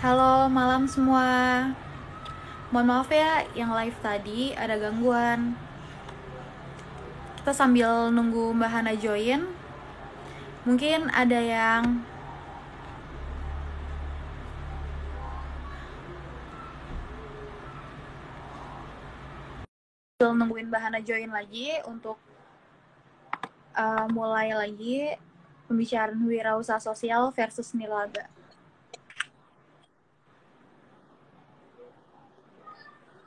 Halo malam semua. Mohon maaf ya yang live tadi ada gangguan. Kita sambil nunggu Mbak Hana join. Mungkin ada yang sambil nungguin Mbak Hana join lagi untuk mulai lagi pembicaraan wirausaha sosial versus nirlaba.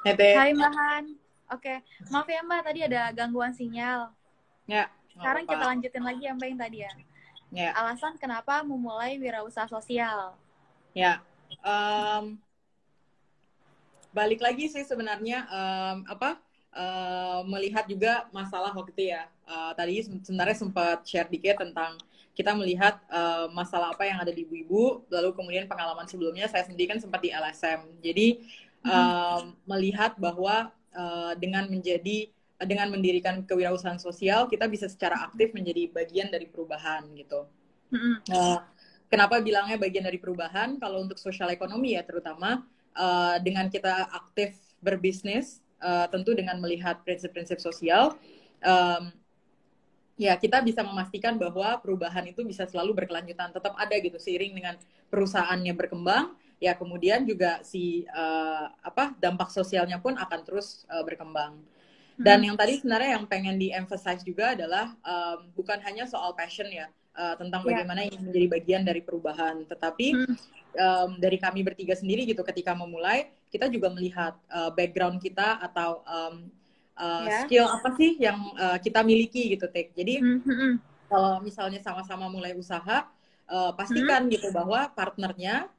Hai Mbak Han. Oke, maaf ya Mbak tadi ada gangguan sinyal. Ya, Sekarang kita lanjutin lagi ya Mbak yang tadi ya. Ya. Alasan kenapa memulai wirausaha sosial. Ya, balik lagi sih sebenarnya melihat juga masalah waktu itu ya. Tadi sebenarnya sempat share dikit tentang kita melihat masalah apa yang ada di ibu-ibu, lalu kemudian pengalaman sebelumnya saya sendiri kan sempat di LSM. Jadi melihat bahwa dengan mendirikan kewirausahaan sosial, kita bisa secara aktif menjadi bagian dari perubahan gitu. Kenapa bilangnya bagian dari perubahan? Kalau untuk sosial ekonomi ya terutama, dengan kita aktif berbisnis, tentu dengan melihat prinsip-prinsip sosial, ya kita bisa memastikan bahwa perubahan itu bisa selalu berkelanjutan, tetap ada gitu seiring dengan perusahaannya berkembang, ya kemudian juga dampak sosialnya pun akan terus berkembang. Dan yang tadi sebenarnya yang pengen di-emphasize juga adalah bukan hanya soal passion ya, tentang bagaimana ingin menjadi bagian dari perubahan, tetapi dari kami bertiga sendiri gitu ketika memulai, kita juga melihat background kita atau skill apa sih yang kita miliki gitu, Tek. Jadi kalau misalnya sama-sama mulai usaha, pastikan gitu bahwa partnernya,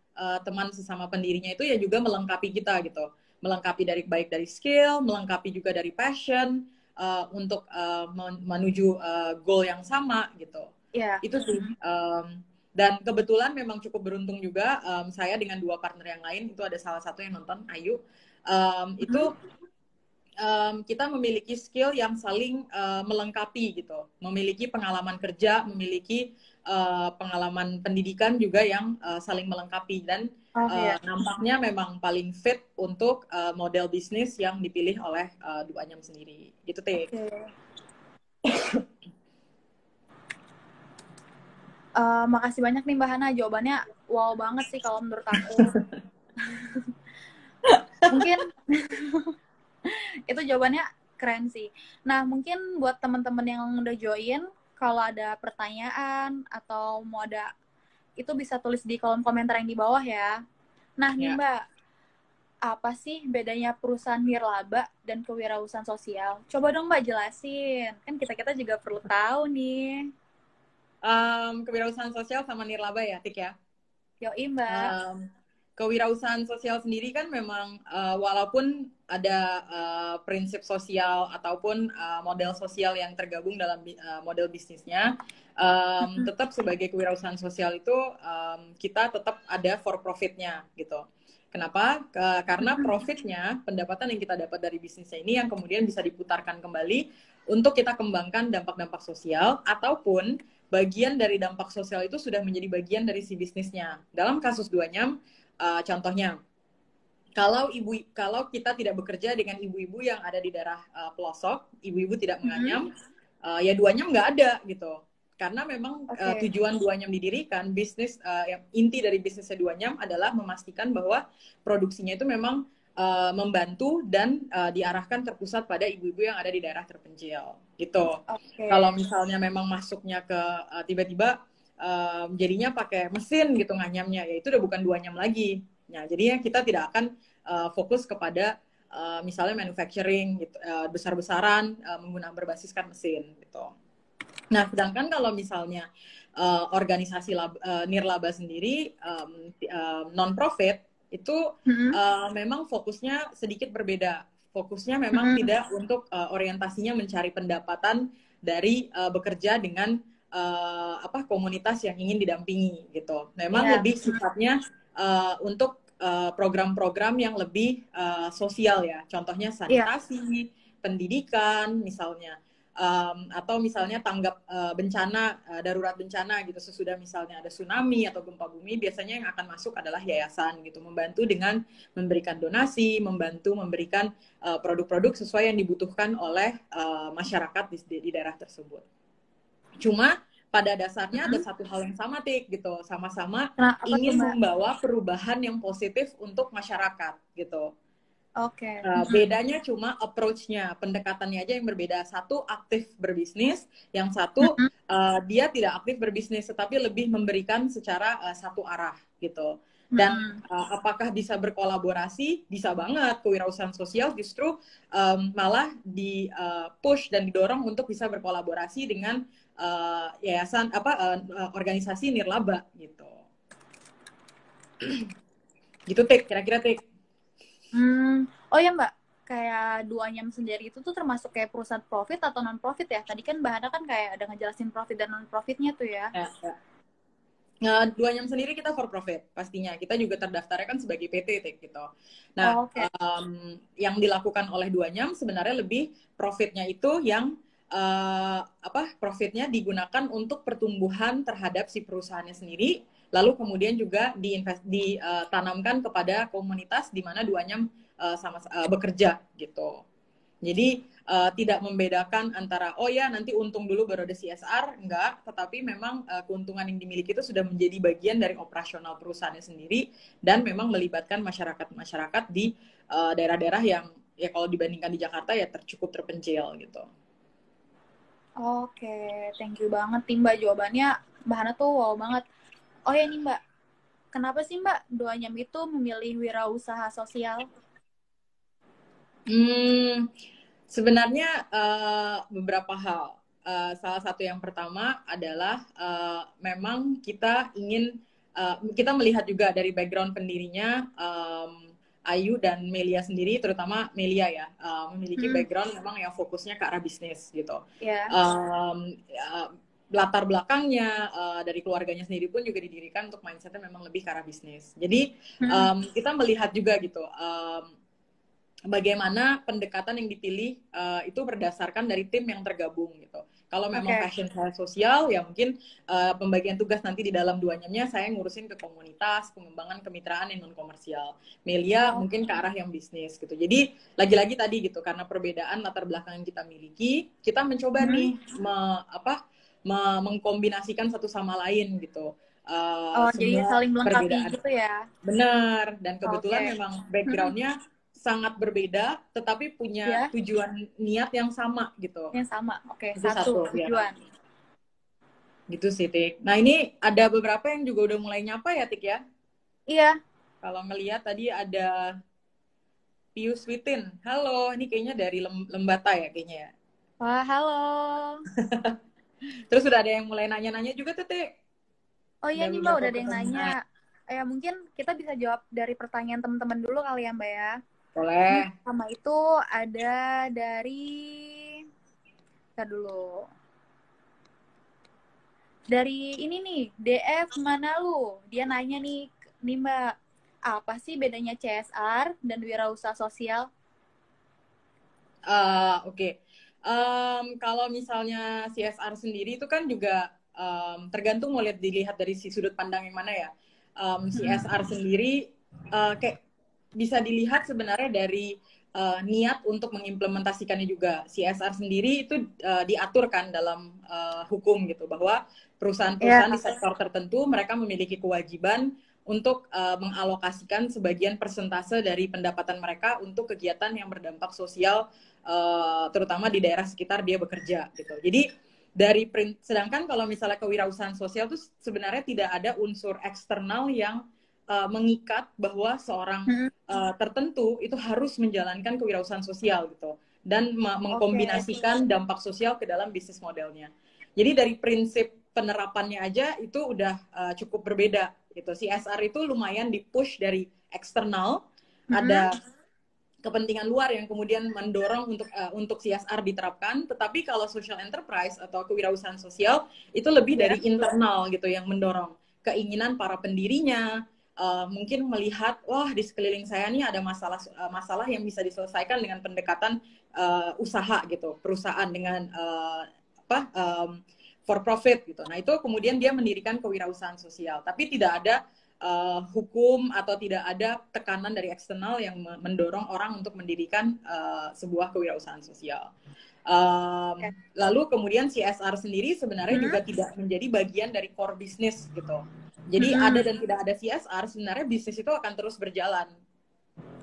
teman sesama pendirinya itu ya juga melengkapi kita gitu, melengkapi baik dari skill, melengkapi juga dari passion, untuk menuju goal yang sama gitu. Itu sih. Dan kebetulan memang cukup beruntung juga, saya dengan dua partner yang lain, itu ada salah satu yang nonton, Ayu, itu kita memiliki skill yang saling melengkapi gitu, memiliki pengalaman kerja, memiliki pengalaman pendidikan juga yang saling melengkapi, dan nampaknya memang paling fit untuk model bisnis yang dipilih oleh Duanyam sendiri gitu, Teh. Makasih banyak nih Mbak Hana, jawabannya wow banget sih kalau menurut aku. Mungkin itu jawabannya keren sih. Nah, mungkin buat teman-teman yang udah join, kalau ada pertanyaan atau mau ada, itu bisa tulis di kolom komentar yang di bawah ya. Nah, nih Mbak, apa sih bedanya perusahaan nirlaba dan kewirausahaan sosial? Coba dong Mbak jelasin. Kan kita-kita juga perlu tahu nih. Kewirausahaan sosial sama nirlaba ya, Tik ya? Yoi Mbak. Kewirausahaan sosial sendiri kan memang walaupun ada prinsip sosial ataupun model sosial yang tergabung dalam model bisnisnya, tetap sebagai kewirausahaan sosial itu kita tetap ada for profitnya gitu. Kenapa? Karena profitnya, pendapatan yang kita dapat dari bisnisnya ini yang kemudian bisa diputarkan kembali untuk kita kembangkan dampak-dampak sosial, ataupun bagian dari dampak sosial itu sudah menjadi bagian dari si bisnisnya. Dalam kasus Duanyam, contohnya, kalau kita tidak bekerja dengan ibu-ibu yang ada di daerah pelosok, ibu-ibu tidak menganyam, ya Duanyam nggak ada gitu. Karena memang tujuan Duanyam didirikan, bisnis yang inti dari bisnisnya Duanyam adalah memastikan bahwa produksinya itu memang membantu dan diarahkan terpusat pada ibu-ibu yang ada di daerah terpencil gitu. Kalau misalnya memang masuknya ke tiba-tiba jadinya pakai mesin gitu nganyamnya, ya itu udah bukan Duanyam lagi. Nah, jadinya kita tidak akan fokus kepada misalnya manufacturing gitu, besar-besaran menggunakan berbasiskan mesin gitu. Nah, sedangkan kalau misalnya organisasi nirlaba sendiri non-profit itu memang fokusnya sedikit berbeda. Fokusnya memang tidak untuk orientasinya mencari pendapatan dari bekerja dengan komunitas yang ingin didampingi gitu. Memang lebih sifatnya untuk program-program yang lebih sosial ya. Contohnya sanitasi, pendidikan misalnya. atau misalnya tanggap bencana, darurat bencana gitu, sesudah misalnya ada tsunami atau gempa bumi, biasanya yang akan masuk adalah yayasan gitu, membantu dengan memberikan donasi, membantu memberikan produk-produk sesuai yang dibutuhkan oleh masyarakat di daerah tersebut. Cuma pada dasarnya ada satu hal yang sama, Tik, gitu, sama-sama Nah, apa tuh, ingin Mbak? membawa perubahan yang positif untuk masyarakat gitu. Oke. Bedanya cuma approach-nya, pendekatannya aja yang berbeda. Satu aktif berbisnis, yang satu dia tidak aktif berbisnis, tetapi lebih memberikan secara satu arah gitu. Dan apakah bisa berkolaborasi? Bisa banget. Kewirausahaan sosial justru malah di push dan didorong untuk bisa berkolaborasi dengan yayasan organisasi nirlaba gitu. Gitu, Tik, kira-kira, Tik. Oh ya Mbak, kayak Duanyam sendiri itu tuh termasuk kayak perusahaan profit atau non profit ya? Tadi kan Mbak Hana kan kayak ada ngejelasin profit dan non profitnya tuh ya. Ya. Duanyam sendiri kita for profit pastinya. Kita juga terdaftarnya kan sebagai PT, Tik, gitu. Nah, yang dilakukan oleh Duanyam sebenarnya lebih profitnya itu yang profitnya digunakan untuk pertumbuhan terhadap si perusahaannya sendiri, lalu kemudian juga ditanamkan kepada komunitas di mana Duanyam bekerja gitu. Jadi tidak membedakan antara oh ya nanti untung dulu baru ada CSR, enggak, tetapi memang keuntungan yang dimiliki itu sudah menjadi bagian dari operasional perusahaannya sendiri dan memang melibatkan masyarakat di daerah-daerah yang ya kalau dibandingkan di Jakarta ya cukup terpencil gitu. Oke, thank you banget nih Mbak, jawabannya Mbak Hana tuh wow banget. Oh ya nih Mbak, kenapa sih Mbak Duanyam itu memilih wirausaha sosial? Sebenarnya beberapa hal. Salah satu yang pertama adalah memang kita ingin kita melihat juga dari background pendirinya Ayu dan Melia sendiri, terutama Melia ya, memiliki background memang yang fokusnya ke arah bisnis gitu. Latar belakangnya dari keluarganya sendiri pun juga didirikan untuk mindsetnya memang lebih ke arah bisnis. Jadi kita melihat juga gitu. Bagaimana pendekatan yang dipilih itu berdasarkan dari tim yang tergabung gitu. Kalau memang passion saya sosial, ya mungkin pembagian tugas nanti di dalam Duanyamnya saya ngurusin ke komunitas, pengembangan kemitraan yang non komersial. Melia mungkin ke arah yang bisnis gitu. Jadi lagi-lagi tadi gitu, karena perbedaan latar belakang yang kita miliki, kita mencoba nih mengkombinasikan satu sama lain gitu. Jadi saling melengkapi perbedaan gitu ya? Benar, dan kebetulan memang backgroundnya sangat berbeda, tetapi punya tujuan niat yang sama gitu. Yang sama, satu tujuan. Ya. Gitu sih, Tik. Nah ini ada beberapa yang juga udah mulai nyapa ya, Tik ya? Iya. Kalau ngelihat tadi ada Pius Witin. Halo, ini kayaknya dari Lembata ya kayaknya ya? Wah, halo. Terus udah ada yang mulai nanya-nanya juga tuh, Tik. Oh iya nih Mbak, udah ada yang nanya. Ya mungkin kita bisa jawab dari pertanyaan teman-teman dulu kali ya Mbak ya. Boleh. Sama itu ada dari ini nih, DF mana lu? Dia nanya nih Mbak, apa sih bedanya CSR dan wirausaha sosial? Oke. Kalau misalnya CSR sendiri itu kan juga tergantung mau dilihat dari sudut pandang yang mana ya. CSR sendiri kayak bisa dilihat sebenarnya dari niat untuk mengimplementasikannya juga. CSR sendiri itu diatur kan dalam hukum gitu, bahwa perusahaan-perusahaan di sektor tertentu mereka memiliki kewajiban untuk mengalokasikan sebagian persentase dari pendapatan mereka untuk kegiatan yang berdampak sosial, terutama di daerah sekitar dia bekerja gitu. Jadi sedangkan kalau misalnya kewirausahaan sosial itu sebenarnya tidak ada unsur eksternal yang mengikat bahwa seorang tertentu itu harus menjalankan kewirausahaan sosial gitu dan mengkombinasikan dampak sosial ke dalam bisnis modelnya. Jadi dari prinsip penerapannya aja itu udah cukup berbeda gitu. CSR itu lumayan dipush dari eksternal, ada kepentingan luar yang kemudian mendorong untuk CSR diterapkan, tetapi kalau social enterprise atau kewirausahaan sosial itu lebih dari internal gitu yang mendorong keinginan para pendirinya, mungkin melihat, wah di sekeliling saya nih ada masalah yang bisa diselesaikan dengan pendekatan usaha gitu, perusahaan dengan for profit gitu. Nah itu kemudian dia mendirikan kewirausahaan sosial, tapi tidak ada hukum atau tidak ada tekanan dari eksternal yang mendorong orang untuk mendirikan sebuah kewirausahaan sosial. Lalu kemudian CSR sendiri sebenarnya juga tidak menjadi bagian dari core bisnis gitu. Jadi ada dan tidak ada CSR, sebenarnya bisnis itu akan terus berjalan.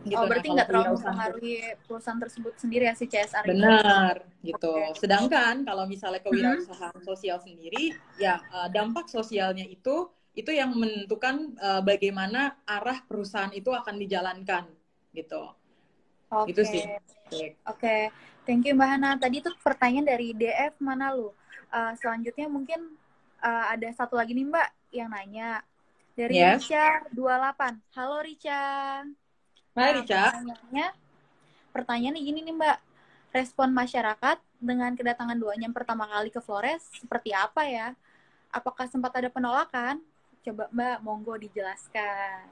Gitu. Oh, berarti nah, nggak terlalu mempengaruhi perusahaan tersebut sendiri ya si CSR itu? Benar, gitu. Sedangkan kalau misalnya kewirausahaan sosial sendiri, ya dampak sosialnya itu yang menentukan bagaimana arah perusahaan itu akan dijalankan, gitu. Gitu sih. Oke. Thank you Mbak Hana. Tadi itu pertanyaan dari DF mana lu? Selanjutnya mungkin ada satu lagi nih Mbak yang nanya. Dari Rica 28. Halo Rica. Hai Rica. Pertanyaannya gini nih Mbak. Respon masyarakat dengan kedatangan duanya yang pertama kali ke Flores seperti apa ya? Apakah sempat ada penolakan? Coba Mbak, monggo dijelaskan.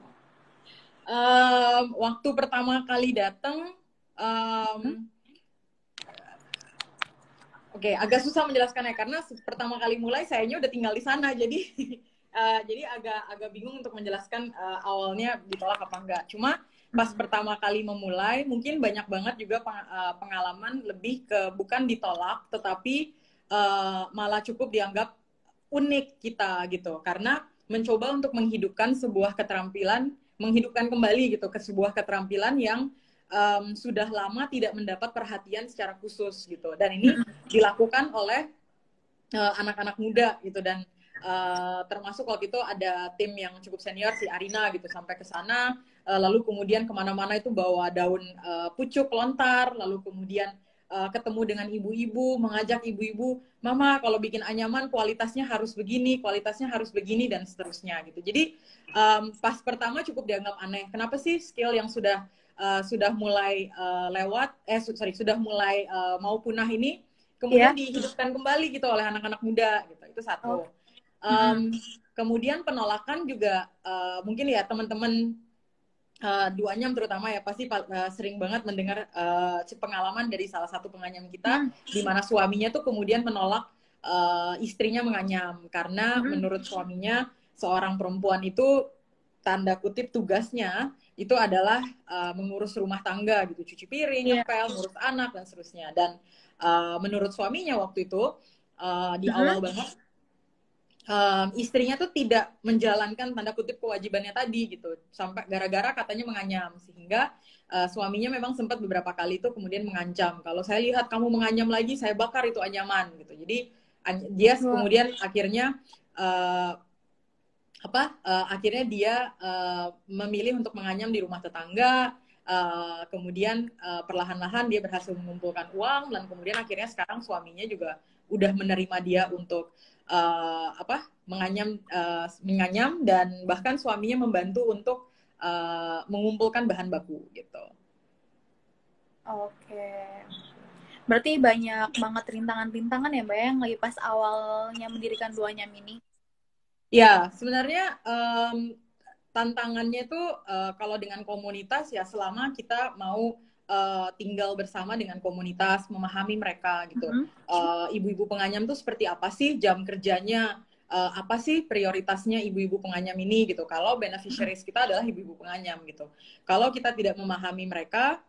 Waktu pertama kali datang, Oke, agak susah menjelaskannya karena pertama kali mulai sayanya udah tinggal di sana, jadi agak bingung untuk menjelaskan awalnya ditolak apa enggak. Cuma pas pertama kali memulai, mungkin banyak banget juga pengalaman lebih ke bukan ditolak, tetapi malah cukup dianggap unik kita gitu, karena mencoba untuk menghidupkan sebuah keterampilan, menghidupkan kembali gitu ke sebuah keterampilan yang sudah lama tidak mendapat perhatian secara khusus gitu, dan ini dilakukan oleh anak-anak muda gitu, dan termasuk waktu itu ada tim yang cukup senior si Arina gitu sampai ke sana, lalu kemudian kemana-mana itu bawa daun pucuk lontar, lalu kemudian ketemu dengan ibu-ibu, mengajak ibu-ibu, mama kalau bikin anyaman kualitasnya harus begini dan seterusnya gitu. Jadi pas pertama cukup dianggap aneh, kenapa sih skill yang sudah mulai sudah mulai mau punah ini kemudian dihidupkan kembali gitu oleh anak-anak muda gitu. Itu satu. Kemudian penolakan juga mungkin ya teman-teman duanyam terutama ya pasti sering banget mendengar pengalaman dari salah satu penganyam kita di mana suaminya tuh kemudian menolak istrinya menganyam karena menurut suaminya seorang perempuan itu tanda kutip tugasnya itu adalah mengurus rumah tangga gitu, cuci piring, ngepel, ngurus anak dan seterusnya. Dan menurut suaminya waktu itu di awal banget istrinya tuh tidak menjalankan tanda kutip kewajibannya tadi gitu, sampai gara-gara katanya menganyam, sehingga suaminya memang sempat beberapa kali itu kemudian mengancam, kalau saya lihat kamu menganyam lagi saya bakar itu anyaman gitu. Jadi dia kemudian akhirnya akhirnya dia memilih untuk menganyam di rumah tetangga. Kemudian perlahan-lahan dia berhasil mengumpulkan uang, dan kemudian akhirnya sekarang suaminya juga udah menerima dia untuk menganyam, dan bahkan suaminya membantu untuk mengumpulkan bahan baku gitu. Oke. Berarti banyak banget rintangan-rintangan ya Mbak yang lagi pas awalnya mendirikan duanyam ini. Ya, sebenarnya tantangannya tuh kalau dengan komunitas ya selama kita mau tinggal bersama dengan komunitas, memahami mereka gitu. Ibu-ibu penganyam tuh seperti apa sih jam kerjanya, apa sih prioritasnya ibu-ibu penganyam ini gitu. Kalau beneficiaries kita adalah ibu-ibu penganyam gitu. Kalau kita tidak memahami mereka,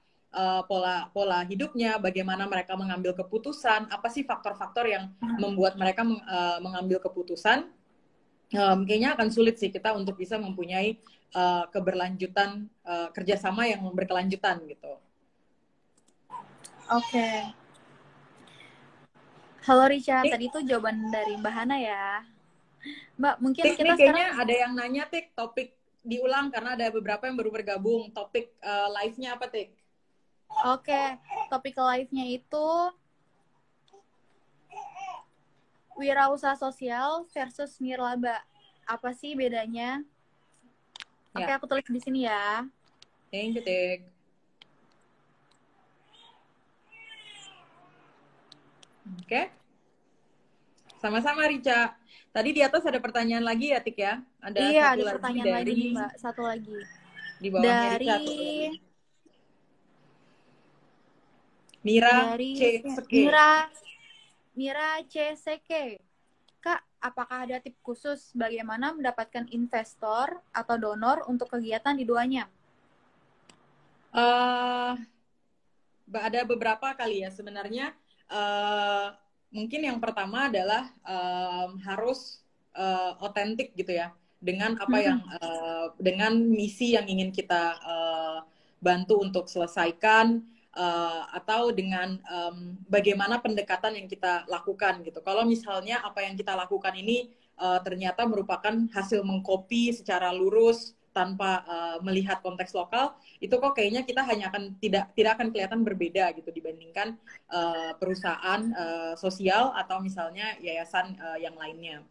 pola hidupnya, bagaimana mereka mengambil keputusan, apa sih faktor-faktor yang membuat mereka mengambil keputusan, kayaknya akan sulit sih kita untuk bisa mempunyai keberlanjutan kerjasama yang berkelanjutan gitu. Oke. Halo Rica, tadi itu jawaban dari Mbak Hana ya. Mbak, mungkin Tik, kita kayaknya sekarang ada yang nanya Tik, topik diulang karena ada beberapa yang baru bergabung. Topik live-nya apa Tik? Oke, topik live-nya itu wirausaha sosial versus nirlaba. Apa sih bedanya? Oke, aku tulis di sini ya. Thank you, Tik. Oke. Sama-sama Rica. Tadi di atas ada pertanyaan lagi ya, Tik ya? Ada Iya, satu ada lagi pertanyaan lagi nih, dari Mbak. Satu lagi. di bawahnya Dari Rica tuh. Mira dari C. Seke. Mira Mira CSK. Kak, apakah ada tips khusus bagaimana mendapatkan investor atau donor untuk kegiatan di duanya? Eh, ada beberapa kali ya sebenarnya. eh, Mungkin yang pertama adalah harus otentik gitu ya dengan apa yang dengan misi yang ingin kita bantu untuk selesaikan, atau dengan bagaimana pendekatan yang kita lakukan gitu. Kalau misalnya apa yang kita lakukan ini ternyata merupakan hasil mengcopy secara lurus tanpa melihat konteks lokal, itu kok kayaknya kita hanya akan tidak akan kelihatan berbeda gitu dibandingkan perusahaan sosial atau misalnya yayasan yang lainnya.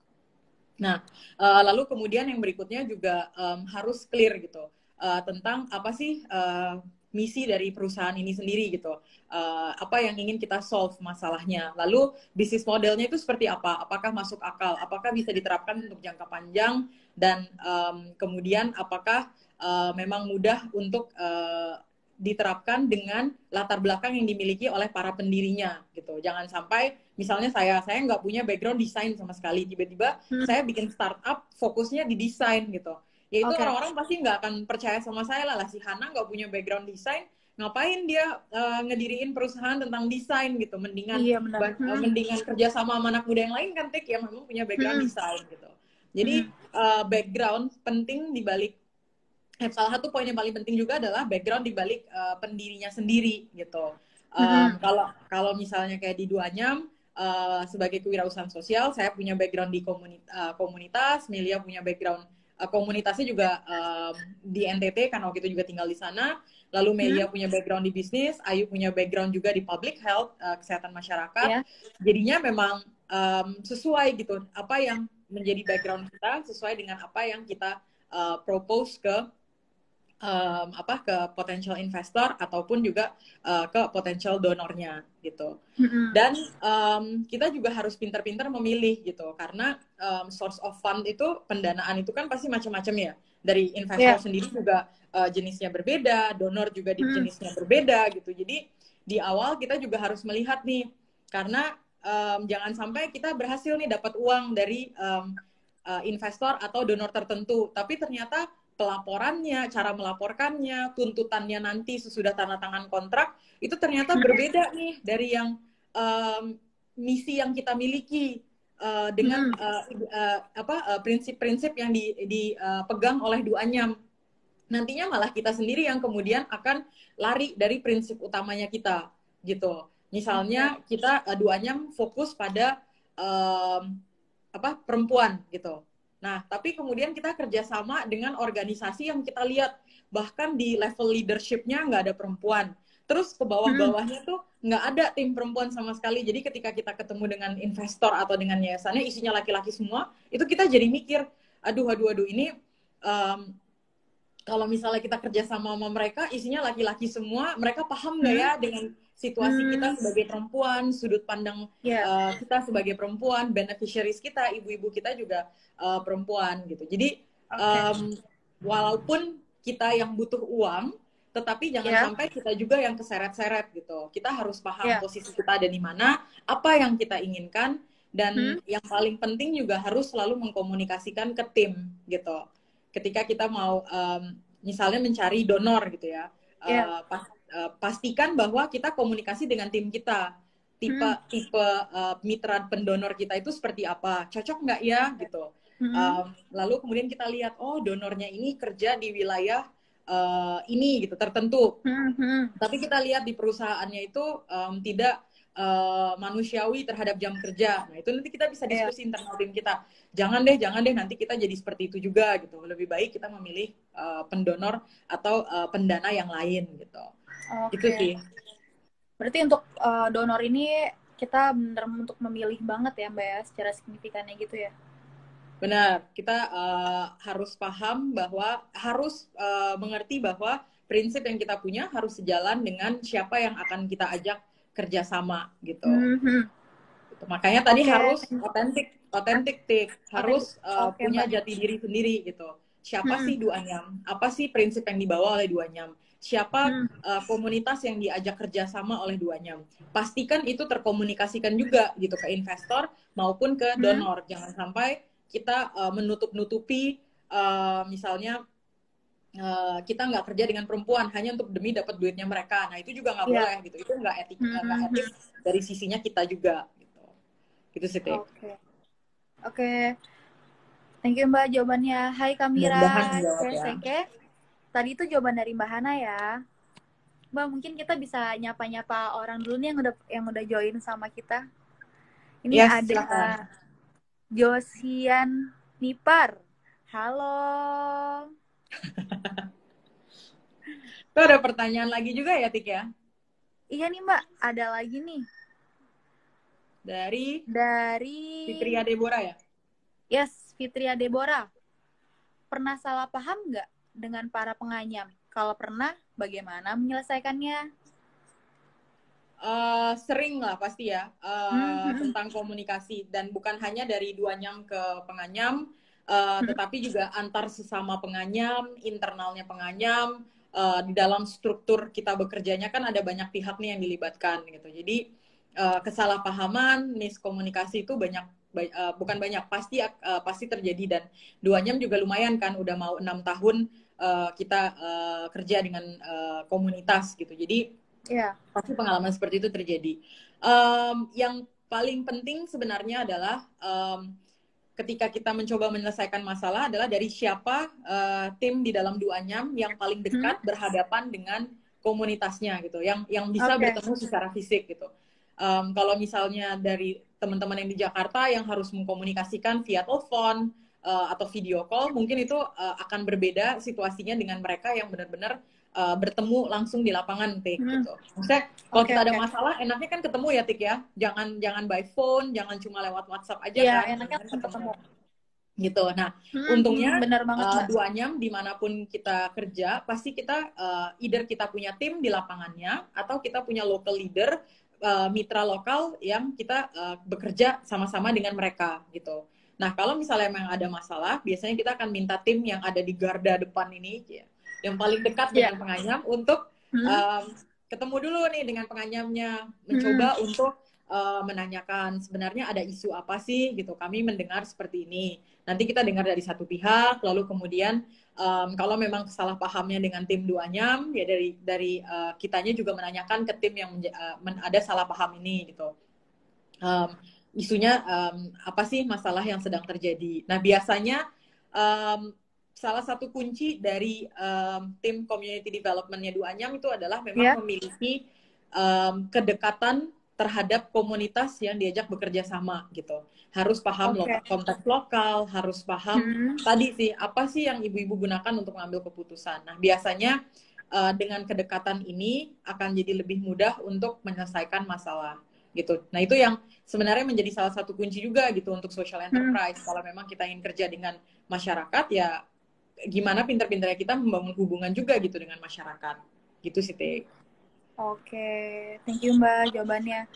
Nah, lalu kemudian yang berikutnya juga harus clear gitu tentang apa sih misi dari perusahaan ini sendiri gitu. Apa yang ingin kita solve masalahnya. Lalu bisnis modelnya itu seperti apa? Apakah masuk akal? Apakah bisa diterapkan untuk jangka panjang? Dan kemudian apakah memang mudah untuk diterapkan dengan latar belakang yang dimiliki oleh para pendirinya gitu. Jangan sampai misalnya saya nggak punya background desain sama sekali, tiba-tiba saya bikin startup fokusnya di desain gitu. Ya itu orang-orang pasti nggak akan percaya sama saya lah si Hana nggak punya background desain, ngapain dia ngediriin perusahaan tentang desain gitu. Mendingan Iya, benar. mendingan kerja sama anak muda yang lain kan Tik yang memang punya background desain gitu. Jadi background penting di balik salah satu poin yang paling penting juga adalah background di balik pendirinya sendiri gitu. Kalau misalnya kayak di Duanyam sebagai kewirausahaan sosial, saya punya background di komunitas, Melia punya background komunitasnya juga di NTT karena waktu itu juga tinggal di sana. Lalu Melia punya background di bisnis, Ayu punya background juga di public health, kesehatan masyarakat. Jadinya memang sesuai gitu apa yang menjadi background kita sesuai dengan apa yang kita propose ke ke potential investor ataupun juga ke potential donornya gitu. Dan kita juga harus pintar-pintar memilih gitu karena source of fund itu pendanaan itu kan pasti macam-macam ya. Dari investor sendiri juga jenisnya berbeda, donor juga di jenisnya berbeda gitu. Jadi di awal kita juga harus melihat nih karena jangan sampai kita berhasil nih dapat uang dari investor atau donor tertentu, tapi ternyata pelaporannya, cara melaporkannya, tuntutannya nanti sesudah tanda tangan kontrak itu ternyata berbeda nih dari yang misi yang kita miliki dengan prinsip-prinsip yang dipegang oleh Duanyam. Nantinya malah kita sendiri yang kemudian akan lari dari prinsip utamanya kita gitu. Misalnya kita Duanyam fokus pada perempuan gitu. Nah, tapi kemudian kita kerjasama dengan organisasi yang kita lihat bahkan di level leadership-nya nggak ada perempuan. Terus ke bawah-bawahnya tuh nggak ada tim perempuan sama sekali. Jadi ketika kita ketemu dengan investor atau dengan yayasannya isinya laki-laki semua, itu kita jadi mikir, aduh ini kalau misalnya kita kerjasama sama mereka isinya laki-laki semua, mereka paham nggak ya dengan situasi kita sebagai perempuan, sudut pandang kita sebagai perempuan, beneficiaries kita, ibu-ibu kita juga perempuan gitu. Jadi walaupun kita yang butuh uang, tetapi jangan sampai kita juga yang keseret-seret gitu. Kita harus paham posisi kita ada di mana, apa yang kita inginkan, dan yang paling penting juga harus selalu mengkomunikasikan ke tim gitu. Ketika kita mau misalnya mencari donor gitu ya, pastikan bahwa kita komunikasi dengan tim kita, tipe mitra pendonor kita itu seperti apa, cocok nggak ya gitu. Lalu kemudian kita lihat, oh donornya ini kerja di wilayah ini gitu tertentu, tapi kita lihat di perusahaannya itu tidak manusiawi terhadap jam kerja. Nah itu nanti kita bisa diskusi internal tim kita. Jangan deh nanti kita jadi seperti itu juga gitu. Lebih baik kita memilih pendonor atau pendana yang lain gitu. Gitu sih. Berarti untuk donor ini kita benar untuk memilih banget ya Mbak ya secara signifikannya gitu ya. Benar, kita harus paham bahwa harus mengerti bahwa prinsip yang kita punya harus sejalan dengan siapa yang akan kita ajak kerjasama gitu. Gitu. Makanya tadi Oke, harus otentik, Tik. otentik. Harus Oke, punya Mbak. jati diri sendiri gitu. Siapa Hmm, sih Duanyam? Apa sih prinsip yang dibawa oleh Duanyam? Siapa hmm, komunitas yang diajak kerjasama oleh Duanyam? Pastikan itu terkomunikasikan juga gitu ke investor maupun ke hmm. donor. Jangan sampai kita menutup-nutupi misalnya kita nggak kerja dengan perempuan hanya untuk demi dapat duitnya mereka. Nah itu juga nggak Iya. boleh gitu. Itu Hmm, nggak hmm, etis hmm. dari sisinya kita juga. Gitu. Gitu sih, Tik. Oke. Oke. Thank you Mbak jawabannya. Hai Kamira, Mudah-mudahan menjawab ya. Seke. Tadi itu jawaban dari Mbak Hana ya. Mbak mungkin kita bisa nyapa-nyapa orang dulu nih yang udah join sama kita. Ini Yes, ada silakan. Josian Nipar. Halo. Itu ada pertanyaan lagi juga ya, Tik ya? Iya nih Mbak, ada lagi nih Dari dari Fitria Deborah ya? Fitria Deborah. Pernah salah paham nggak dengan para penganyam? Kalau pernah, bagaimana menyelesaikannya? Sering lah pasti ya Hmm, hmm, tentang komunikasi dan bukan hanya dari Duanyam ke penganyam, hmm. tetapi juga antar sesama penganyam, internalnya penganyam, di dalam struktur kita bekerjanya kan ada banyak pihak nih yang dilibatkan gitu. Jadi kesalahpahaman, miskomunikasi itu bukan banyak, pasti terjadi dan Duanyam juga lumayan kan, udah mau 6 tahun kita kerja dengan komunitas gitu. Jadi Ya. pasti pengalaman seperti itu terjadi. Yang paling penting sebenarnya adalah ketika kita mencoba menyelesaikan masalah adalah dari siapa tim di dalam Duanyam yang paling Hmm? dekat berhadapan dengan komunitasnya gitu, yang bisa Oke. bertemu secara fisik gitu. Kalau misalnya dari teman-teman yang di Jakarta yang harus mengkomunikasikan via telepon atau video call, mungkin itu akan berbeda situasinya dengan mereka yang benar-benar bertemu langsung di lapangan, Tik, Hmm. gitu. Maksudnya kalau Oke, kita ada oke. masalah, enaknya kan ketemu ya, Tik ya. Jangan by phone, jangan cuma lewat WhatsApp aja Iya, kan, enaknya mendingan langsung ketemu. ketemu. Gitu. Nah, Hmm, untungnya bener banget, Mbak. Duanyam dimanapun kita kerja, pasti kita either kita punya tim di lapangannya atau kita punya local leader, mitra lokal yang kita bekerja sama-sama dengan mereka gitu. Nah, kalau misalnya memang ada masalah, biasanya kita akan minta tim yang ada di garda depan ini, ya, yang paling dekat Iya. dengan penganyam untuk Hmm? um, ketemu dulu nih dengan penganyamnya, Hmm. mencoba untuk menanyakan sebenarnya ada isu apa sih gitu. Kami mendengar seperti ini. Nanti kita dengar dari satu pihak, lalu kemudian kalau memang kesalahpahamnya dengan tim Duanyam, ya dari kitanya juga menanyakan ke tim yang ada salah paham ini gitu. Um, isunya apa sih masalah yang sedang terjadi. Nah biasanya salah satu kunci dari tim community development-nya Duanyam itu adalah memang Ya. memiliki kedekatan terhadap komunitas yang diajak bekerja sama gitu. Harus paham Oke. konteks lokal, harus paham Hmm. tadi sih apa sih yang ibu-ibu gunakan untuk mengambil keputusan. Nah biasanya dengan kedekatan ini akan jadi lebih mudah untuk menyelesaikan masalah gitu. Nah itu yang sebenarnya menjadi salah satu kunci juga gitu untuk social Hmm. enterprise. Kalau memang kita ingin kerja dengan masyarakat, ya gimana pinter-pinternya kita membangun hubungan juga gitu dengan masyarakat. Gitu sih, Tik. Oke. Thank you, Mbak, jawabannya.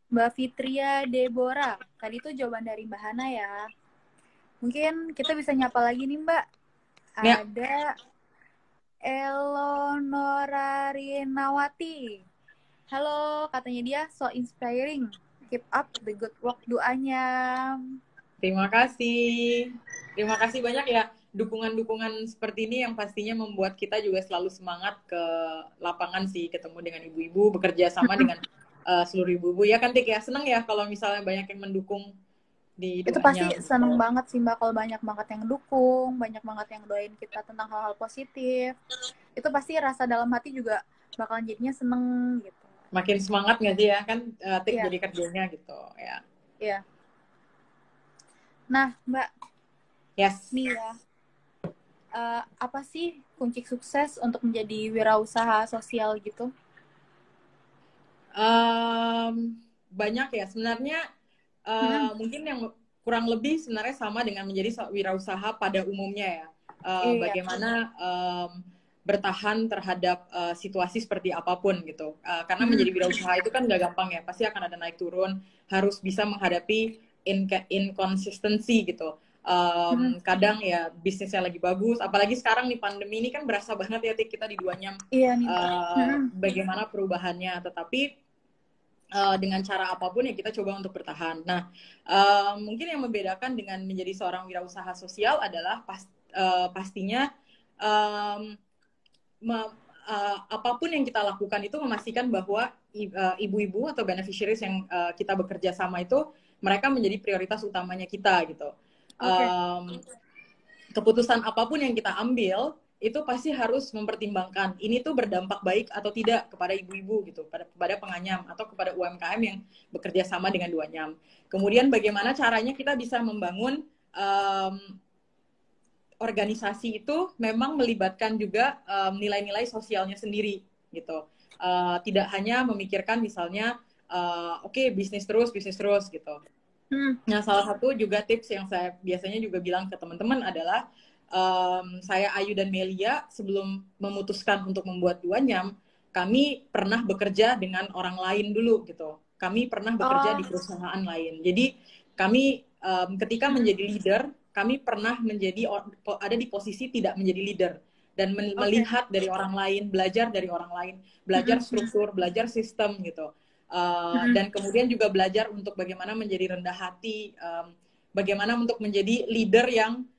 Mbak Fitria Deborah. Tadi itu jawaban dari Mbak Hana ya. Mungkin kita bisa nyapa lagi nih, Mbak. Ya, Ada Elonora Rinawati. Halo, katanya dia so inspiring. Keep up the good work doanya. terima kasih. Terima kasih banyak ya dukungan-dukungan seperti ini yang pastinya membuat kita juga selalu semangat ke lapangan sih, ketemu dengan ibu-ibu, bekerja sama dengan seluruh ibu-ibu. Ya kan, Tik ya? Seneng ya kalau misalnya banyak yang mendukung di Itu pasti doanya. seneng Gitu. banget sih Mbak kalau banyak banget yang dukung, banyak banget yang doain kita tentang hal-hal positif. Itu pasti rasa dalam hati juga bakalan jadinya seneng gitu. Makin semangat nggak sih ya? Kan Tik Iya, jadi kerjanya gitu ya. iya. Nah, Mbak, Yes. nih ya, apa sih kunci sukses untuk menjadi wirausaha sosial gitu? Banyak ya sebenarnya Hmm, mungkin yang kurang lebih sebenarnya sama dengan menjadi wirausaha pada umumnya ya. iya. Bagaimana bertahan terhadap situasi seperti apapun gitu. Karena menjadi wirausaha itu kan nggak gampang ya, pasti akan ada naik turun, harus bisa menghadapi inconsistency gitu. Kadang ya bisnisnya lagi bagus, apalagi sekarang nih pandemi ini kan berasa banget ya kita di 2 jam Iya nih Mbak. bagaimana perubahannya, tetapi dengan cara apapun ya kita coba untuk bertahan. Nah, mungkin yang membedakan dengan menjadi seorang wirausaha sosial adalah pastinya um, apapun yang kita lakukan itu memastikan bahwa ibu-ibu atau beneficiaries yang kita bekerja sama itu mereka menjadi prioritas utamanya kita gitu. Keputusan apapun yang kita ambil itu pasti harus mempertimbangkan ini tuh berdampak baik atau tidak kepada ibu-ibu gitu, kepada penganyam atau kepada UMKM yang bekerja sama dengan 2Nyam. Kemudian bagaimana caranya kita bisa membangun organisasi itu memang melibatkan juga nilai-nilai sosialnya sendiri gitu. Tidak hanya memikirkan misalnya oke, bisnis terus gitu. Nah, salah satu juga tips yang saya biasanya juga bilang ke teman-teman adalah saya Ayu dan Melia sebelum memutuskan untuk membuat 2Nyam, kami pernah bekerja dengan orang lain dulu gitu. Kami pernah bekerja di perusahaan lain. Jadi kami ketika menjadi leader, kami pernah ada di posisi tidak menjadi leader dan melihat dari orang lain, belajar dari orang lain, belajar struktur, belajar sistem gitu. Dan kemudian juga belajar untuk bagaimana menjadi rendah hati, bagaimana untuk menjadi leader yang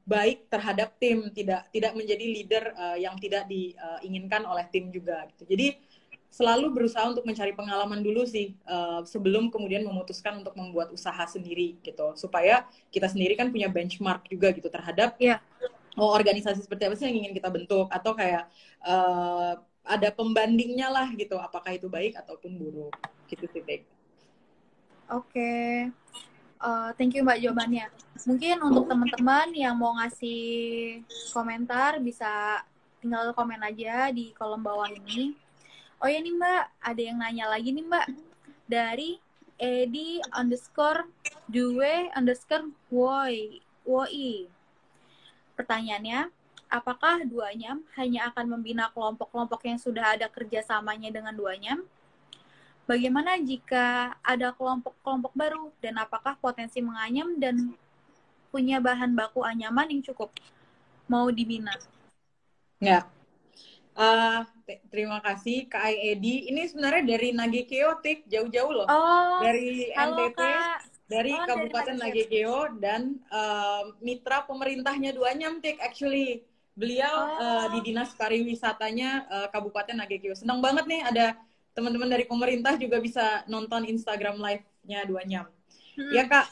baik terhadap tim, tidak menjadi leader yang tidak diinginkan oleh tim juga gitu. Jadi selalu berusaha untuk mencari pengalaman dulu sih sebelum kemudian memutuskan untuk membuat usaha sendiri gitu, supaya kita sendiri kan punya benchmark juga gitu terhadap organisasi seperti apa sih yang ingin kita bentuk, atau kayak ada pembandingnya lah gitu, apakah itu baik ataupun buruk gitu sih. Oke. Thank you Mbak jawabannya. Mungkin untuk teman-teman yang mau ngasih komentar bisa tinggal komen aja di kolom bawah ini. Oh ya nih Mbak, ada yang nanya lagi nih Mbak. Dari edi_due_woi. Pertanyaannya, apakah 2Nyam hanya akan membina kelompok-kelompok yang sudah ada kerjasamanya dengan 2Nyam? Bagaimana jika ada kelompok-kelompok baru, dan apakah potensi menganyam dan punya bahan baku anyaman yang cukup mau dibina? Ya, terima kasih Kak Edi. Ini sebenarnya dari Nagekeo, Tik, jauh-jauh loh. Dari halo, NTT, Kak. dari Kabupaten Nagekeo, dan mitra pemerintahnya 2Nyam, Tik, actually. Beliau di Dinas Pariwisatanya Kabupaten Nagekeo. Senang banget nih ada teman-teman dari pemerintah juga bisa nonton Instagram live-nya 2Nyam. Ya Kak,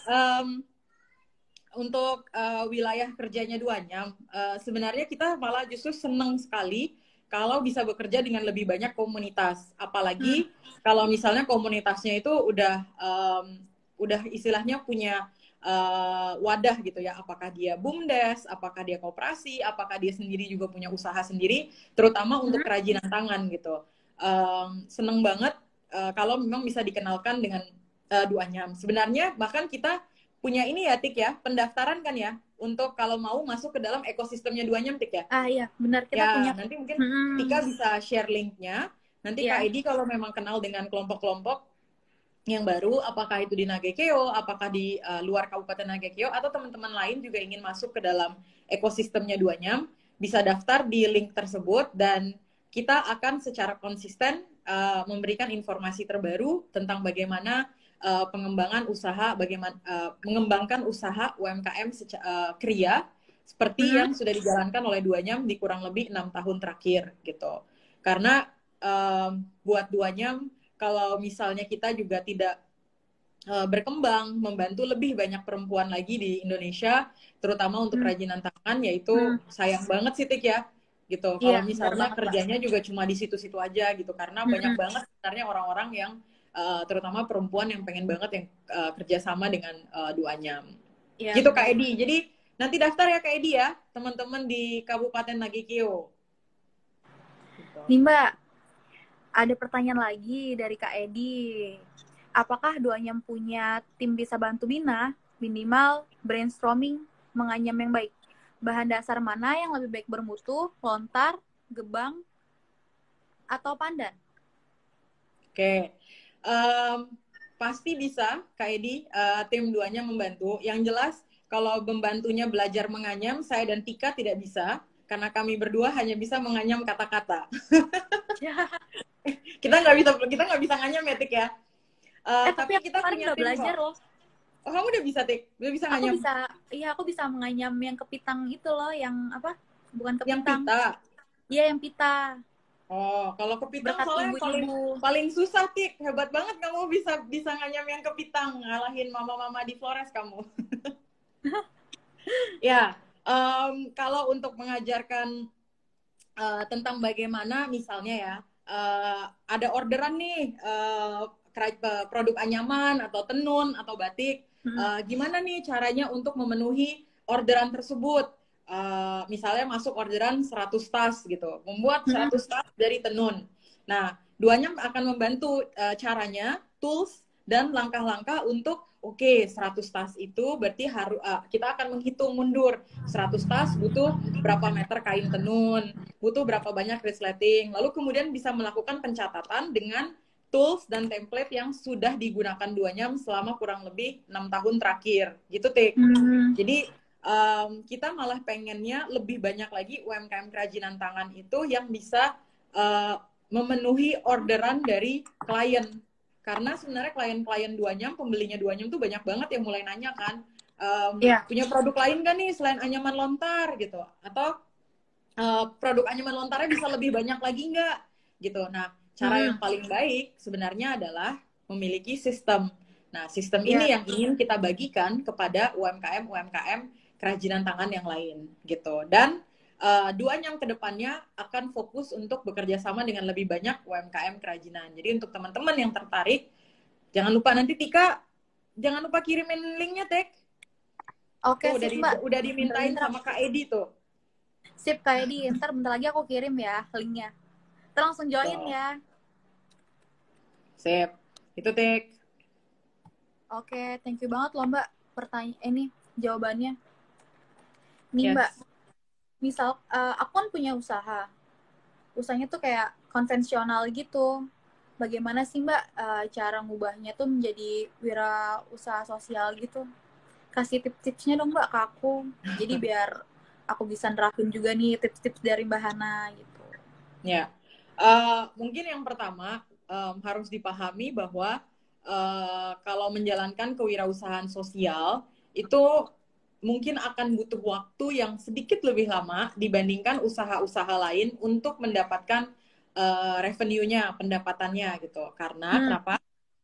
untuk wilayah kerjanya 2Nyam, sebenarnya kita malah justru senang sekali kalau bisa bekerja dengan lebih banyak komunitas. Apalagi kalau misalnya komunitasnya itu udah istilahnya punya wadah gitu ya, apakah dia BUMDes, apakah dia koperasi, apakah dia sendiri juga punya usaha sendiri, terutama untuk kerajinan tangan gitu. Seneng banget kalau memang bisa dikenalkan dengan 2Nyam. Sebenarnya bahkan kita punya ini ya Tik ya, pendaftaran kan ya, untuk kalau mau masuk ke dalam ekosistemnya 2Nyam, Tik ya. Iya benar, kita punya. Nanti mungkin Tika bisa share linknya. Nanti Kak Edi kalau memang kenal dengan kelompok-kelompok yang baru, apakah itu di Nagekeo, apakah di luar Kabupaten Nagekeo, atau teman-teman lain juga ingin masuk ke dalam ekosistemnya 2Nyam, bisa daftar di link tersebut, dan kita akan secara konsisten memberikan informasi terbaru tentang bagaimana pengembangan usaha, bagaimana mengembangkan usaha UMKM kria seperti yang sudah dijalankan oleh 2Nyam di kurang lebih 6 tahun terakhir gitu. Karena buat 2Nyam, kalau misalnya kita juga tidak berkembang, membantu lebih banyak perempuan lagi di Indonesia, terutama untuk kerajinan tangan, yaitu sayang banget sih Tik ya, gitu. Kalau misalnya kerjanya juga cuma di situ-situ aja gitu, karena banyak banget sebenarnya orang-orang yang terutama perempuan yang pengen banget yang kerjasama dengan 2Nyam. Gitu Kak Edi. Jadi nanti daftar ya Kak Edi ya, teman-teman di Kabupaten Nagekeo. Gitu. Nih Mbak, ada pertanyaan lagi dari Kak Edi. Apakah 2Nyam punya tim bisa bantu bina, minimal brainstorming menganyam yang baik? Bahan dasar mana yang lebih baik bermutu, lontar, gebang, atau pandan? Oke. Em, Pasti bisa, Kak Edi, tim duanya membantu. Yang jelas, kalau membantunya belajar menganyam, saya dan Tika tidak bisa, karena kami berdua hanya bisa menganyam kata-kata. Kita nggak bisa nganyam ya, Tik ya. Tapi Tapi aku kita kemarin punya udah tim belajar kok. loh. Oh, kamu udah bisa, Tik? Udah bisa Aku nganyam? bisa, iya aku bisa menganyam yang kepitang itu loh, yang apa? Bukan Yang kepitang. pita. Iya, yang pita. Oh, kalau kepitang Berkat soalnya yang paling ibu-ibu. paling susah, Tik. Hebat banget kamu bisa bisa nganyam yang kepitang, ngalahin mama-mama di Flores kamu. Ya, kalau untuk mengajarkan tentang bagaimana misalnya ya, ada orderan nih, produk anyaman atau tenun atau batik, gimana nih caranya untuk memenuhi orderan tersebut? Misalnya masuk orderan 100 tas gitu, membuat 100 tas dari tenun. Nah, duanya akan membantu caranya, tools, dan langkah-langkah untuk oke, 100 tas itu berarti harus kita akan menghitung mundur. 100 tas butuh berapa meter kain tenun, butuh berapa banyak resleting, lalu kemudian bisa melakukan pencatatan dengan tools dan template yang sudah digunakan duanyam selama kurang lebih 6 tahun terakhir, gitu Tik. Jadi kita malah pengennya lebih banyak lagi UMKM kerajinan tangan itu yang bisa memenuhi orderan dari klien. Karena sebenarnya klien-klien duanyam, pembelinya duanyam tuh banyak banget yang mulai nanya kan, punya produk lain gak nih selain anyaman lontar gitu, atau produk anyaman lontarnya bisa lebih banyak lagi nggak gitu. Nah, cara yang paling baik sebenarnya adalah memiliki sistem. Nah, sistem ini yang ingin kita bagikan kepada UMKM kerajinan tangan yang lain gitu. Dan duanyam kedepannya akan fokus untuk bekerja sama dengan lebih banyak UMKM kerajinan. Jadi untuk teman-teman yang tertarik, jangan lupa nanti Tika, jangan lupa kirimin linknya, Tek. Oke, Tuh, sip Mbak. udah dimintain Bentar, sama Kak Edi tuh. sip kayak di ntar bentar lagi aku kirim ya linknya. Ntar langsung join Tuh. ya. Sip. Itu, Tek. Oke, thank you banget loh Mbak. Ini jawabannya. Nih Yes. Mbak, misal aku kan punya usaha. Usahanya tuh kayak konvensional gitu. Bagaimana sih Mbak cara ngubahnya tuh menjadi wirausaha sosial gitu? Kasih tips-tipsnya dong Mbak ke aku. Jadi biar aku bisa nerapin juga nih tips-tips dari Mbak Hana gitu. Ya, mungkin yang pertama harus dipahami bahwa kalau menjalankan kewirausahaan sosial itu mungkin akan butuh waktu yang sedikit lebih lama dibandingkan usaha-usaha lain untuk mendapatkan revenue-nya, pendapatannya gitu. Karena kenapa?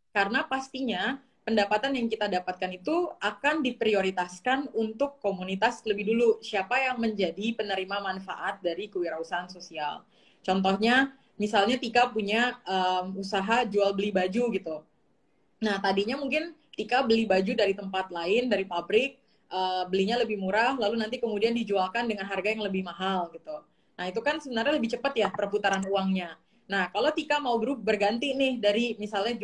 Karena pastinya pendapatan yang kita dapatkan itu akan diprioritaskan untuk komunitas lebih dulu. Siapa yang menjadi penerima manfaat dari kewirausahaan sosial. Contohnya, misalnya Tika punya usaha jual beli baju gitu. Nah, tadinya mungkin Tika beli baju dari tempat lain, dari pabrik, belinya lebih murah, lalu nanti kemudian dijualkan dengan harga yang lebih mahal gitu. Nah, itu kan sebenarnya lebih cepat ya perputaran uangnya. Nah, kalau Tika mau berganti nih dari misalnya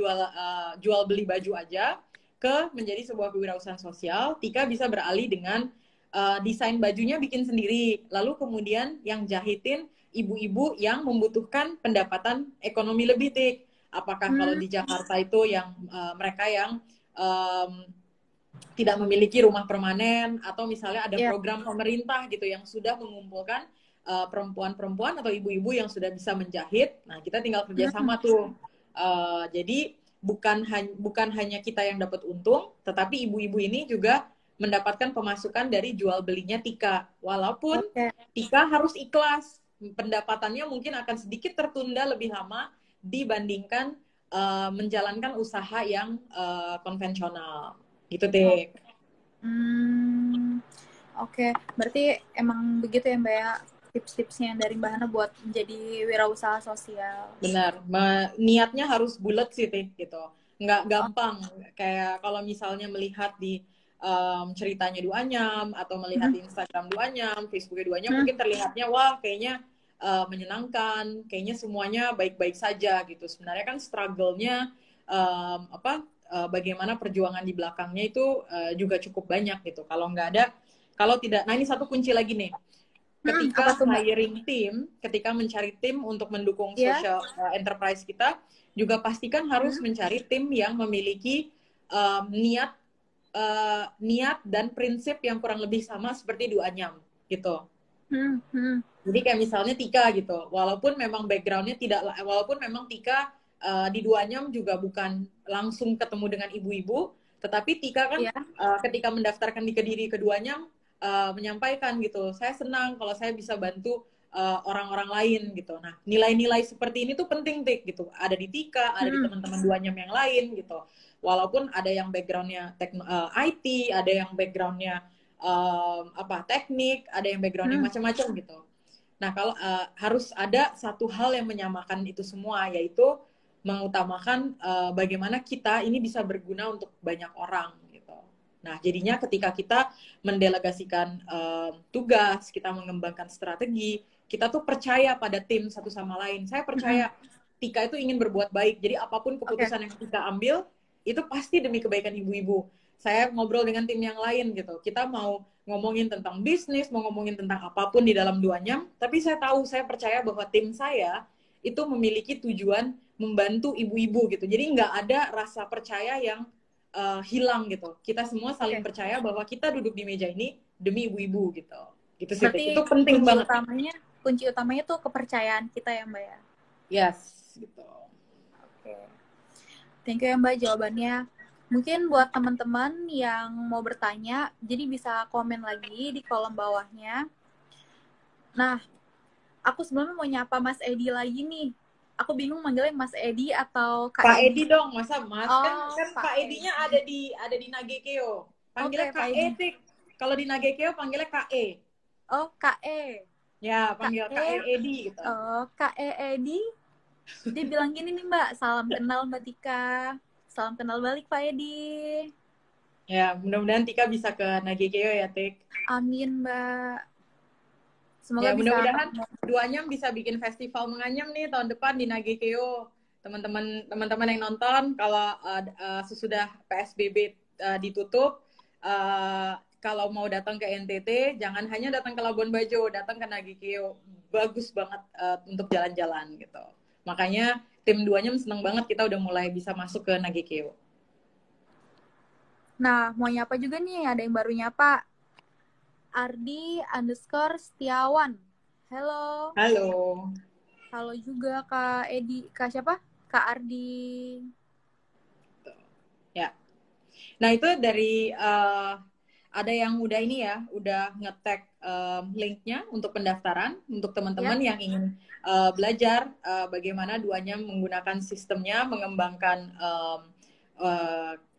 jual beli baju aja ke menjadi sebuah kewirausahaan sosial, Tika bisa beralih dengan desain bajunya bikin sendiri, lalu kemudian yang jahitin ibu-ibu yang membutuhkan pendapatan ekonomi lebih, Tik. Apakah kalau di Jakarta itu yang mereka yang tidak memiliki rumah permanen, atau misalnya ada program pemerintah gitu yang sudah mengumpulkan perempuan-perempuan atau ibu-ibu yang sudah bisa menjahit. Nah, kita tinggal kerjasama tuh. Jadi bukan hanya kita yang dapat untung, tetapi ibu-ibu ini juga mendapatkan pemasukan dari jual belinya Tika. Walaupun Tika harus ikhlas, pendapatannya mungkin akan sedikit tertunda lebih lama dibandingkan menjalankan usaha yang konvensional. Gitu, Dik. Oke. Berarti emang begitu ya Mbak ya, tips-tipsnya dari Mbak Hana buat menjadi wirausaha sosial. Benar, niatnya harus bulat sih, Tik, gitu. Nggak gampang, kayak kalau misalnya melihat di ceritanya Duanyam, atau melihat di Instagram Duanyam, Facebooknya Duanyam, mungkin terlihatnya, wah kayaknya menyenangkan, kayaknya semuanya baik-baik saja gitu. Sebenarnya kan struggle-nya, bagaimana perjuangan di belakangnya itu juga cukup banyak gitu. Kalau nggak ada Kalau tidak, nah ini satu kunci lagi nih. Apa Ketika tuh, Mbak? hiring tim, ketika mencari tim untuk mendukung Ya. social enterprise kita, juga pastikan harus Hmm. mencari tim yang memiliki niat dan prinsip yang kurang lebih sama seperti Duanyam gitu. Jadi kayak misalnya Tika gitu, walaupun memang backgroundnya tidak, walaupun memang Tika di Duanyam juga bukan langsung ketemu dengan ibu-ibu, tetapi Tika kan Ya. ketika mendaftarkan di Kediri keduanya menyampaikan gitu, saya senang kalau saya bisa bantu orang-orang lain gitu. Nah, nilai-nilai seperti ini tuh penting Tik gitu. Ada di Tika, ada di teman-teman Duanyam yang lain gitu. Walaupun ada yang backgroundnya IT, ada yang backgroundnya teknik, ada yang backgroundnya macam-macam gitu. Nah, kalau harus ada satu hal yang menyamakan itu semua, yaitu mengutamakan bagaimana kita ini bisa berguna untuk banyak orang gitu. Nah, jadinya ketika kita mendelegasikan tugas, kita mengembangkan strategi, kita tuh percaya pada tim satu sama lain. Saya percaya Tika itu ingin berbuat baik. Jadi apapun keputusan yang Tika ambil, itu pasti demi kebaikan ibu-ibu. Saya ngobrol dengan tim yang lain gitu. Kita mau ngomongin tentang bisnis, mau ngomongin tentang apapun di dalam Duanyam, tapi saya tahu, saya percaya bahwa tim saya itu memiliki tujuan membantu ibu-ibu gitu. Jadi nggak ada rasa percaya yang hilang gitu. Kita semua saling percaya bahwa kita duduk di meja ini demi ibu-ibu gitu. Gitu sih, Berarti itu penting banget. Kunci utamanya tuh kepercayaan kita ya, Mbak ya. Yes, gitu. Oke. Thank you ya, Mbak, jawabannya. Mungkin buat teman-teman yang mau bertanya, jadi bisa komen lagi di kolom bawahnya. Nah, aku sebelumnya mau nyapa Mas Edi lagi nih. Aku bingung manggilnya Mas Edi atau Kak Edi dong, masa Mas? Oh, kan Pak Edinya ada di Nagekeo. Panggilnya Kak Edi. Kalau di Nagekeo panggilnya Kak E. Oh, Kak E. Ya, panggil Kak Edi gitu. Oh, Kak Edi. Dia bilang gini nih, Mbak, salam kenal Mbak Tika. Salam kenal balik Pak Edi. Ya, mudah-mudahan Tika bisa ke Nagekeo ya, Tik. Amin, Mbak. Semoga ya, mudah-mudahan bisa Duanyam bisa bikin festival menganyam nih tahun depan di Nagekeo. Teman-teman yang nonton, kalau sesudah PSBB ditutup, kalau mau datang ke NTT, jangan hanya datang ke Labuan Bajo, datang ke Nagekeo. Bagus banget untuk jalan-jalan gitu. Makanya tim Duanyam seneng banget kita udah mulai bisa masuk ke Nagekeo. Nah, mau nyapa juga nih, ada yang baru nyapa. Ardi_Setiawan. Halo. Halo. Halo juga Kak Edi. Kak siapa? Kak Ardi. Ya. Nah, itu dari ada yang udah ini ya, udah nge-tag linknya untuk pendaftaran untuk teman-teman yang ingin belajar bagaimana Duanyam menggunakan sistemnya, mengembangkan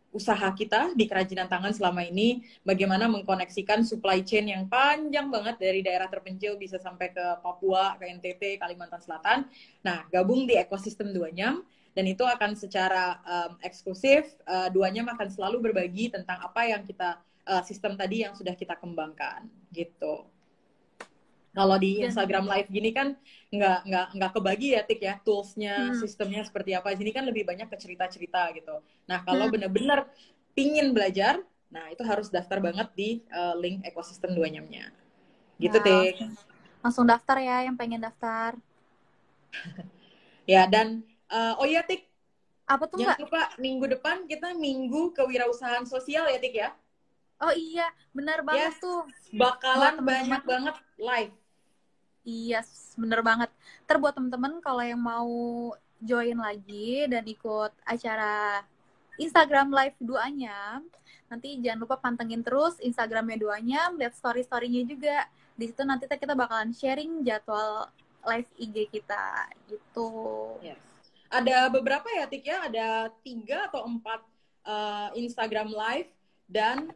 usaha kita di kerajinan tangan selama ini, bagaimana mengkoneksikan supply chain yang panjang banget dari daerah terpencil bisa sampai ke Papua, ke NTT, Kalimantan Selatan. Nah, gabung di ekosistem Duanyam, dan itu akan secara eksklusif, Duanyam akan selalu berbagi tentang apa yang kita, sistem tadi yang sudah kita kembangkan, gitu. Kalau di Instagram Live gini kan nggak kebagi ya, Tik ya, toolsnya, sistemnya seperti apa. Sini kan lebih banyak ke cerita-cerita gitu. Nah, kalau benar-benar pingin belajar, nah itu harus daftar banget di link ekosistem Duanyamnya. Gitu, Tik. Langsung daftar ya yang pengen daftar. Ya, dan oh iya, Tik. Apa tuh, Jangan Mbak? lupa minggu depan kita minggu kewirausahaan sosial ya, Tik ya. Oh iya, benar banget tuh. Bakalan banyak banget live. Iya, bener banget. Buat teman-teman kalau yang mau join lagi dan ikut acara Instagram Live Duanyam, nanti jangan lupa pantengin terus Instagramnya Duanyam, lihat story-storynya juga. Di situ nanti kita bakalan sharing jadwal live IG kita, gitu. Yes. Ada beberapa ya, Tik ya, ada 3 atau 4 Instagram Live, dan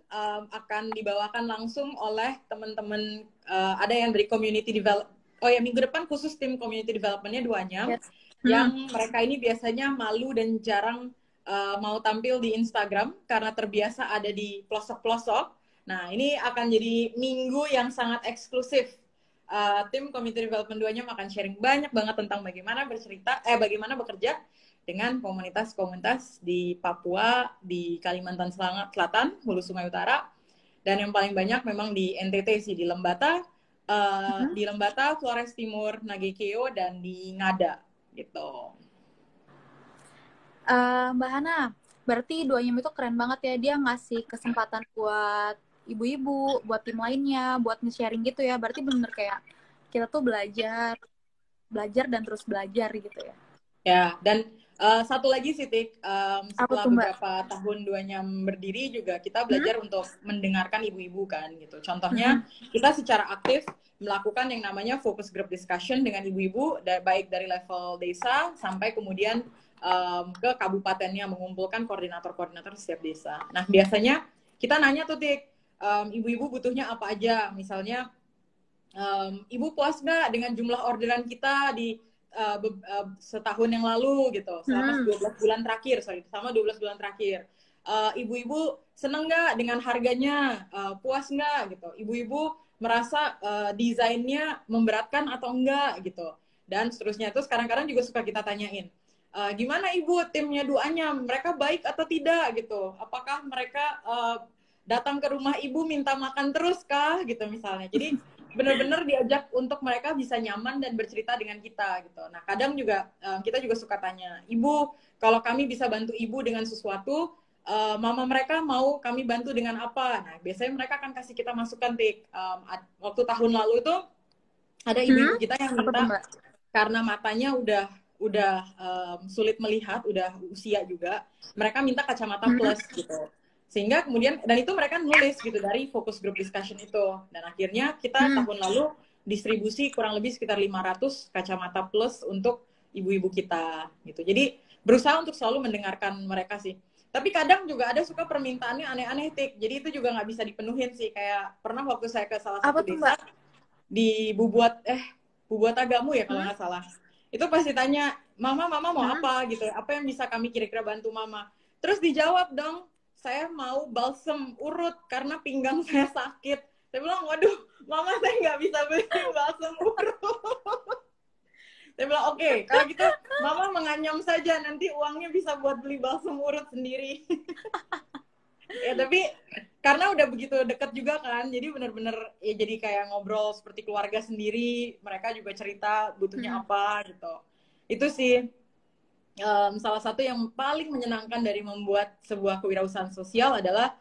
akan dibawakan langsung oleh teman-teman, ada yang dari community develop. Oh ya, minggu depan khusus tim community development-nya Duanyam, yang mereka ini biasanya malu dan jarang mau tampil di Instagram karena terbiasa ada di pelosok-pelosok. Nah, ini akan jadi minggu yang sangat eksklusif. Tim community development Duanyam akan sharing banyak banget tentang bagaimana bagaimana bekerja dengan komunitas-komunitas di Papua, di Kalimantan Selatan, Hulu Sungai Utara, Dan yang paling banyak memang di NTT sih, di Lembata, Flores Timur, Nagekeo, dan di Ngada gitu. Mbak Hana, berarti Duanyam itu keren banget ya, dia ngasih kesempatan buat ibu-ibu, buat tim lainnya, buat nge-sharing gitu ya. Berarti bener kayak kita tuh belajar, belajar dan terus belajar gitu ya. Ya, dan satu lagi sih, Tik, Apa setelah tuh Mbak? beberapa tahun Duanyam berdiri juga kita belajar untuk mendengarkan ibu-ibu kan gitu. Contohnya, kita secara aktif melakukan yang namanya focus group discussion dengan ibu-ibu, baik dari level desa sampai kemudian ke kabupatennya, mengumpulkan koordinator-koordinator setiap desa. Nah, biasanya kita nanya tuh, Tik, ibu-ibu butuhnya apa aja. Misalnya, ibu puas nggak dengan jumlah orderan kita di setahun yang lalu gitu, selama 12 bulan terakhir, selama 12 bulan terakhir. Ibu-ibu seneng nggak dengan harganya, puas nggak gitu. Ibu-ibu merasa desainnya memberatkan atau enggak gitu. Dan seterusnya itu kadang-kadang juga suka kita tanyain, gimana ibu timnya Duanyam, mereka baik atau tidak gitu. Apakah mereka datang ke rumah ibu minta makan terus kah gitu misalnya. Jadi benar-benar diajak untuk mereka bisa nyaman dan bercerita dengan kita gitu. Nah, kadang juga kita juga suka tanya, ibu, kalau kami bisa bantu ibu dengan sesuatu, mama mereka mau kami bantu dengan apa? Nah, biasanya mereka akan kasih kita masukan, Tik. Waktu tahun lalu itu ada ibu-ibu kita yang Apa tuh minta, Mbak? karena matanya udah sulit melihat, udah usia juga, mereka minta kacamata plus gitu. Sehingga kemudian, dan itu mereka nulis gitu dari focus group discussion itu. Dan akhirnya kita tahun lalu distribusi kurang lebih sekitar 500 kacamata plus untuk ibu-ibu kita gitu. Jadi berusaha untuk selalu mendengarkan mereka sih. Tapi kadang juga ada suka permintaannya aneh-aneh, Tik. Jadi itu juga nggak bisa dipenuhin sih. Kayak pernah waktu saya ke salah Apa satu tuh desa Mbak? di Bubuat Agamu ya kalau nggak salah. Itu pasti tanya, mama mau apa gitu, apa yang bisa kami kira-kira bantu mama. Terus dijawab dong, saya mau balsem urut karena pinggang saya sakit. Saya bilang, waduh, mama saya nggak bisa beli balsem urut. Saya bilang, oke, kalau gitu mama menganyam saja, nanti uangnya bisa buat beli balsem urut sendiri. Ya tapi karena udah begitu deket juga kan, jadi bener-bener ya jadi kayak ngobrol seperti keluarga sendiri. Mereka juga cerita butuhnya apa gitu. Itu sih salah satu yang paling menyenangkan dari membuat sebuah kewirausahaan sosial adalah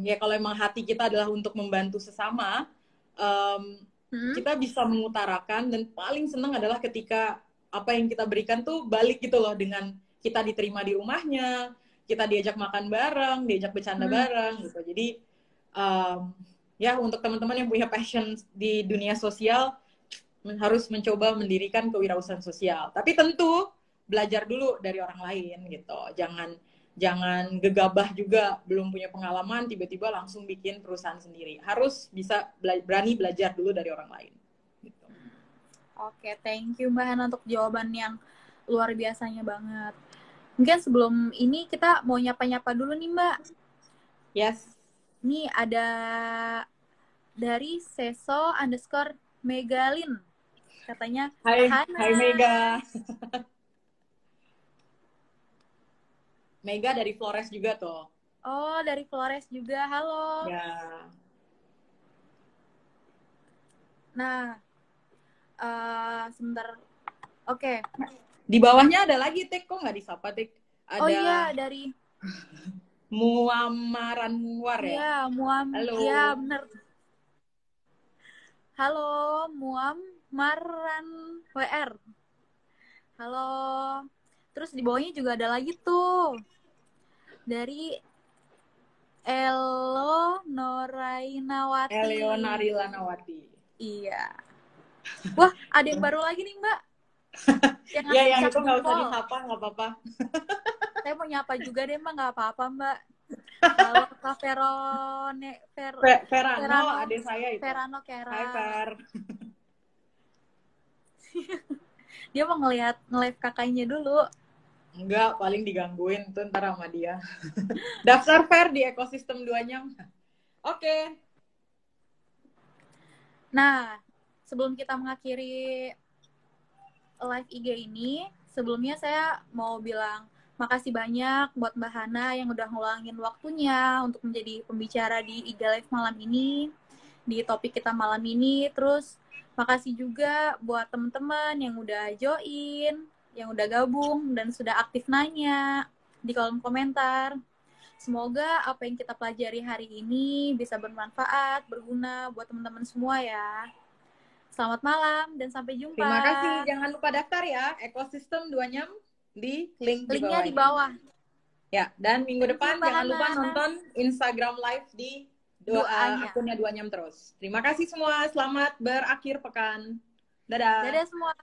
ya kalau emang hati kita adalah untuk membantu sesama, kita bisa mengutarakan, dan paling seneng adalah ketika apa yang kita berikan tuh balik gitu loh, dengan kita diterima di rumahnya, kita diajak makan bareng, diajak bercanda bareng gitu. Jadi ya untuk teman-teman yang punya passion di dunia sosial harus mencoba mendirikan kewirausahaan sosial. Tapi tentu belajar dulu dari orang lain gitu. Jangan gegabah juga, belum punya pengalaman tiba-tiba langsung bikin perusahaan sendiri. Harus bisa berani belajar dulu dari orang lain. Gitu. Oke, thank you Mbak Hana untuk jawaban yang luar biasanya banget. Mungkin sebelum ini kita mau nyapa-nyapa dulu nih Mbak. Yes. Nih ada dari Seso_Megalin. Katanya, Hai Mega. Mega dari Flores juga tuh. Oh, dari Flores juga. Halo. Ya. Nah, sebentar. Oke. Di bawahnya ada lagi, Tik. Kok nggak disapa, Tik? Ada Oh iya, dari Muamaranwar ya? iya, Muam. Halo. Iya, bener. Halo, Muam Maran WR. Halo. Terus di bawahnya juga ada lagi tuh. Dari Elo Norainawati. Eleonarilawati. Iya. Wah, ada yang baru lagi nih, Mbak. Ya, yang itu nggak usah disapa, nggak apa-apa. Saya mau nyapa juga deh, Mbak. Nggak apa-apa, Mbak. Halo, Kak Verano, adik saya itu. Verano Kera. Hai, Ver. Dia mau nge-live kakaknya dulu. Enggak, paling digangguin tuh ntar sama dia. Daftar Ver di ekosistem Duanyam. Oke. Nah, sebelum kita mengakhiri live IG ini, sebelumnya saya mau bilang Makasih banyak buat Mbak Hana yang udah ngeluangin waktunya untuk menjadi pembicara di IGA Live malam ini, di topik kita malam ini. Terus makasih juga buat teman-teman yang udah join, yang udah gabung, dan sudah aktif nanya di kolom komentar. Semoga apa yang kita pelajari hari ini bisa bermanfaat, berguna buat teman-teman semua ya. Selamat malam dan sampai jumpa. Terima kasih. Jangan lupa daftar ya, Ekosistem 2 Nyam di link di Linknya bawah di ini. bawah. Ya, dan minggu Thank you, depan Mbak jangan Hana. lupa nonton Instagram Live di akunnya 2 Nyam terus. Terima kasih semua. Selamat berakhir pekan. Dadah. Dadah semua.